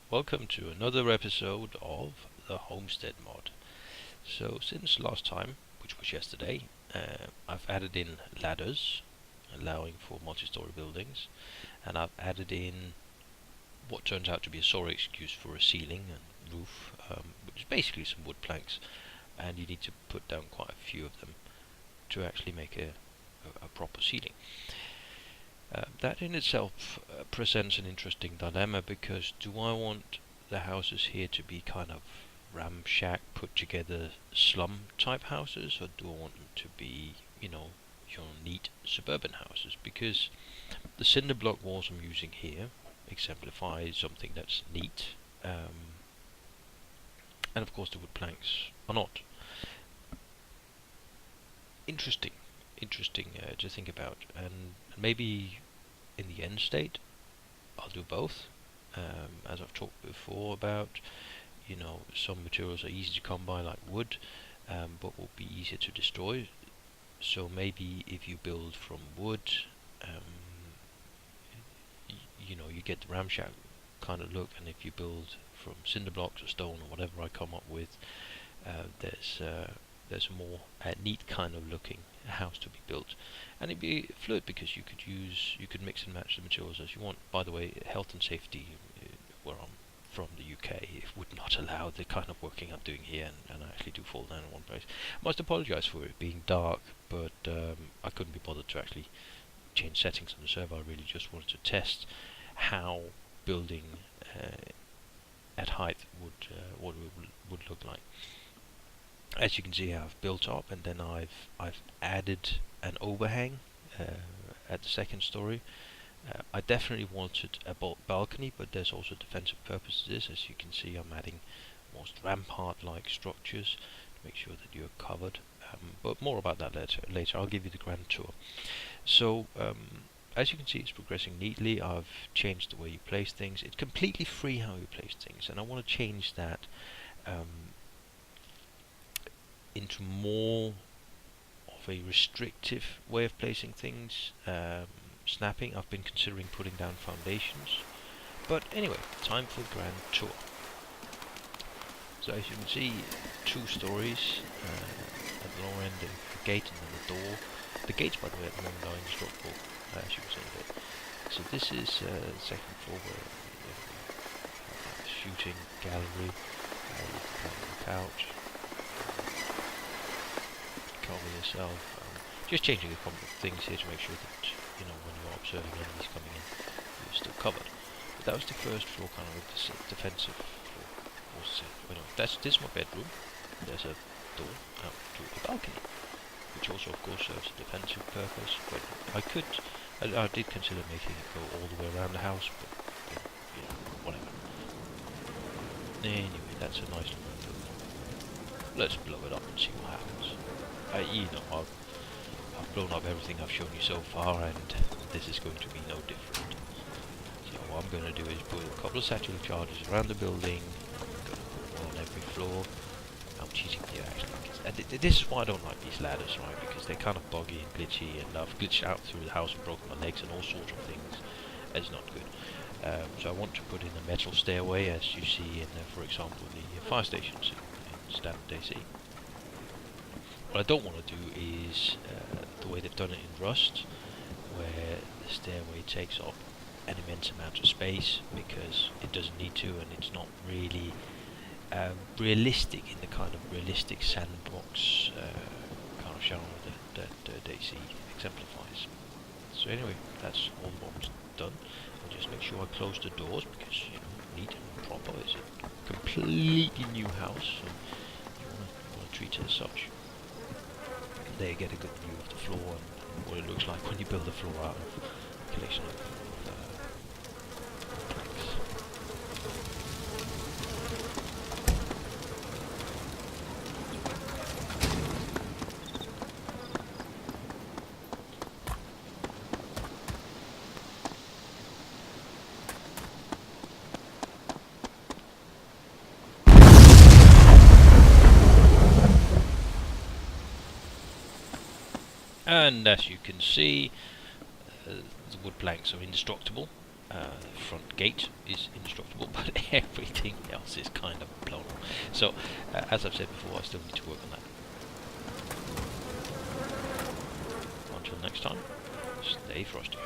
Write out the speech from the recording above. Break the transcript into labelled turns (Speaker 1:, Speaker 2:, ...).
Speaker 1: welcome to another episode of the Homestead Mod. So since last time, which was yesterday, I've added in ladders, allowing for multi-story buildings, and I've added in what turns out to be a sorry excuse for a ceiling and roof, which is basically some wood planks, and you need to put down quite a few of them to actually make a proper ceiling. That in itself presents an interesting dilemma, because do I want the houses here to be kind of ramshack, put together slum type houses, or do I want them to be, your neat suburban houses? Because the cinder block walls I'm using here exemplify something that's neat, and of course the wood planks are not. Interesting to think about, and maybe in the end state I'll do both. As I've talked before about, some materials are easy to come by like wood, but will be easier to destroy. So maybe if you build from wood, you get the ramshack kind of look, and if you build from cinder blocks or stone or whatever I come up with, there's a more neat kind of looking house to be built, and it'd be fluid because you could mix and match the materials as you want. By the way, health and safety, where I'm from, the UK, it would not allow the kind of working I'm doing here, and I actually do fall down in one place. I must apologise for it being dark, but I couldn't be bothered to actually change settings on the server. I really just wanted to test how building at height would look like. As you can see, I've built up, and then I've added an overhang at the second story. I definitely wanted a balcony, but there's also defensive purpose to this. As you can see, I'm adding almost rampart-like structures to make sure that you're covered. But more about that later. I'll give you the grand tour. So, as you can see, it's progressing neatly. I've changed the way you place things. It's completely free how you place things, and I want to change that into more of a restrictive way of placing things. Snapping, I've been considering putting down foundations, but anyway, time for the grand tour. So as you can see, 2 stories, at the lower end a gate and then a door. The gates, by the way, at the moment are indestructible, as you can see in a bit. So this is the second floor, where you have a shooting gallery, you can play on the couch, cover yourself. Just changing a couple of things here to make sure that when you're observing enemies coming in, you're still covered. But that was the first floor, kind of with the defensive floor. This is my bedroom. There's a door out to a balcony, which also of course serves a defensive purpose. But I did consider making it go all the way around the house, but whatever. Anyway, that's a nice little building. Let's blow it up and see what happens. I've blown up everything I've shown you so far, and this is going to be no different. So what I'm going to do is put a couple of satchel charges around the building. I'm going to put one on every floor. I'm cheating here actually, and this is why I don't like these ladders, right? Because they're kind of buggy and glitchy, and I've glitched out through the house and broken my legs and all sorts of things. It's not good. So I want to put in a metal stairway, as you see in, for example, the fire stations in standard DayZ. What I don't want to do is the way they've done it in Rust, where the stairway takes up an immense amount of space because it doesn't need to, and it's not really realistic in the kind of realistic sandbox kind of genre that DayZ exemplifies. So anyway, that's all the work's done. I'll just make sure I close the doors, because neat and proper. It's a completely new house, so you want to treat it as such. There you get a good view of the floor and what it looks like when you build a floor out of a collection of planks. And as you can see, the wood planks are indestructible, front gate is indestructible, but everything else is kind of blown up. So, as I've said before, I still need to work on that. Until next time, stay frosty.